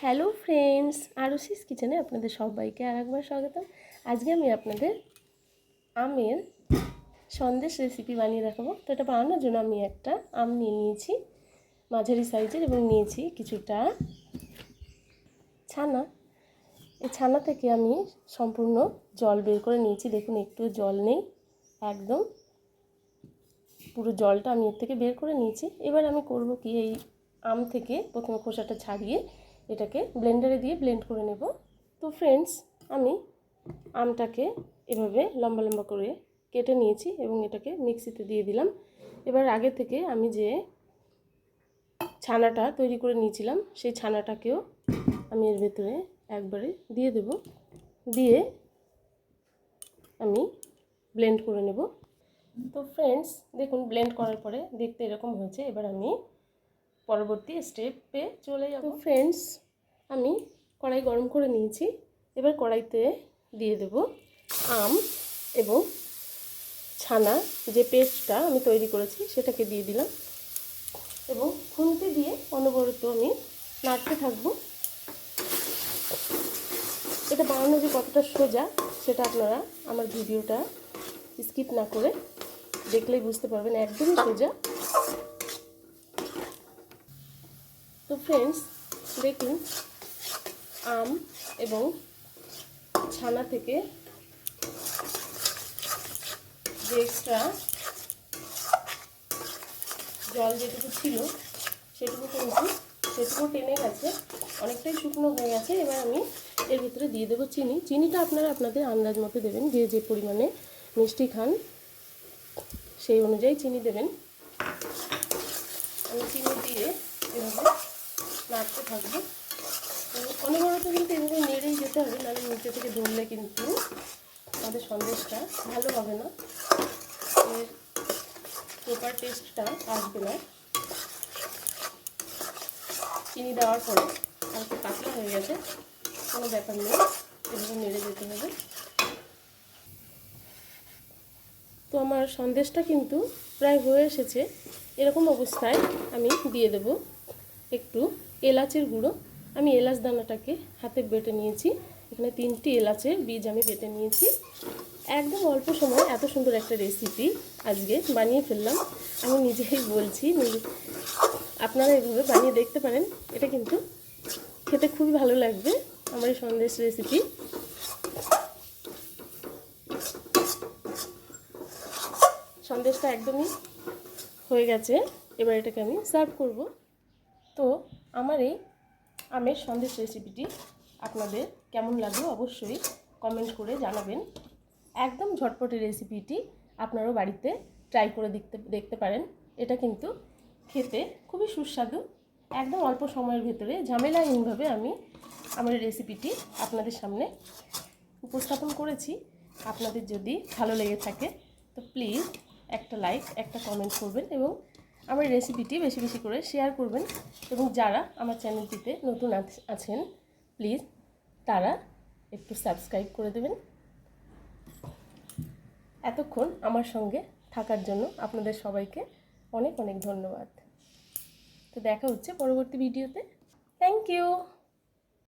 Hello friends, আরুষিস কিচেনে আপনাদের সবাইকে আরেকবার স্বাগতম। আজকে আমি আপনাদের আমের সন্দেশ রেসিপি বানিয়ে দেখাবো। তো এটা বানানোর জন্য আমি একটা আম নিয়ে নিয়েছি মাঝারি সাইজের এবং নিয়েছি কিছুটা ছানা। এই ছানা থেকে আমি সম্পূর্ণ জল বের করে নিয়েছি। দেখুন একটু জল নেই, একদম পুরো জলটা আমি এর থেকে বের করে নিয়েছি। এবার আমি করব কি, এই আম থেকে প্রথমে খোসাটা ছাড়িয়ে এটাকে ব্লেন্ডারে দিয়ে ব্লেন্ড করে নেব। তো ফ্রেন্ডস, আমি আমটাকে এভাবে লম্বা লম্বা করে কেটে নিয়েছি এবং এটাকে মিক্সিতে দিয়ে দিলাম। এবার আগে থেকে আমি যে ছানাটা তৈরি করে নিয়েছিলাম সেই ছানাটাকেও আমি এর ভেতরে একবারে দিয়ে দেব, দিয়ে আমি ব্লেন্ড করে নেব। তো ফ্রেন্ডস দেখুন, ব্লেন্ড করার পরে দেখতে এরকম হয়েছে। এবার আমি পরবর্তী স্টেপে চলে যাব। তো ফ্রেন্ডস, আমি কড়াই গরম করে নিয়েছি। এবার কড়াইতে দিয়ে দেব আম এবং ছানা, যে পেস্টটা আমি তৈরি করেছি সেটাকে দিয়ে দিলাম এবং খুন্তি দিয়ে অনবরত আমি নাড়তে থাকব। এটা বানানো যে কতটা সোজা সেটা আপনারা আমার ভিডিওটা স্কিপ না করে দেখলেই বুঝতে পারবেন, একদমই সোজা। তো ফ্রেন্ডস দেখুন, আম এবং ছানা থেকে যে এক্সট্রা জল যেটুকু ছিল সেটুকু টেনে গেছে, অনেকটাই শুকনো হয়ে গেছে। এবার আমি এর ভিতরে দিয়ে দেবো চিনি। চিনিটা আপনারা আপনাদের আন্দাজ মতো দেবেন, যে পরিমাণে মিষ্টি খান সেই অনুযায়ী চিনি দেবেন। আমি চিনি দিয়ে এভাবে নাড়তে থাকবো। অনবরত কিন্তু এভাবে নেড়েই যেতে হবে, নাহলে নিচে থেকে ধরলে কিন্তু আমাদের সন্দেশটা ভালো হবে না, এর প্রপার টেস্টটা আসবে না। চিনি দেওয়ার পরে আর একটু পাতলা হয়ে গেছে, কোনো ব্যাপার নেই, এভাবে নেড়ে যেতে হবে। তো আমার সন্দেশটা কিন্তু প্রায় হয়ে এসেছে। এরকম অবস্থায় আমি দিয়ে দেব একটু এলাচের গুঁড়ো। আমি এলাচ দানাটাকে হাতে বেটে নিয়েছি, এখানে 3টি এলাচের বীজ আমি বেটে নিয়েছি। একদম অল্প সময় এত সুন্দর একটা রেসিপি আজকে বানিয়ে ফেললাম। আমি নিজেই বলছি, আপনারা এভাবে বানিয়ে দেখতে পারেন। এটা কিন্তু খেতে খুবই ভালো লাগবে আমার এই সন্দেশ রেসিপি। সন্দেশটা একদমই হয়ে গেছে, এবার এটাকে আমি সার্ভ করব। তো আমার এই আমের সন্দেশ রেসিপিটি আপনাদের কেমন লাগলো অবশ্যই কমেন্ট করে জানাবেন। একদম ঝটপটি রেসিপিটি আপনারাও বাড়িতে ট্রাই করে দেখতে পারেন। এটা কিন্তু খেতে খুবই সুস্বাদু। একদম অল্প সময়ের ভেতরে ঝামেলাহীনভাবে আমি আমার রেসিপিটি আপনাদের সামনে উপস্থাপন করেছি। আপনাদের যদি ভালো লেগে থাকে তো প্লিজ একটা লাইক, একটা কমেন্ট করবেন এবং আমার রেসিপিটি বেশি বেশি করে শেয়ার করবেন। এবং যারা আমার চ্যানেলটিতে নতুন আছেন প্লিজ তারা একটু সাবস্ক্রাইব করে দেবেন। এতক্ষণ আমার সঙ্গে থাকার জন্য আপনাদের সবাইকে অনেক অনেক ধন্যবাদ। তো দেখা হচ্ছে পরবর্তী ভিডিওতে। Thank you.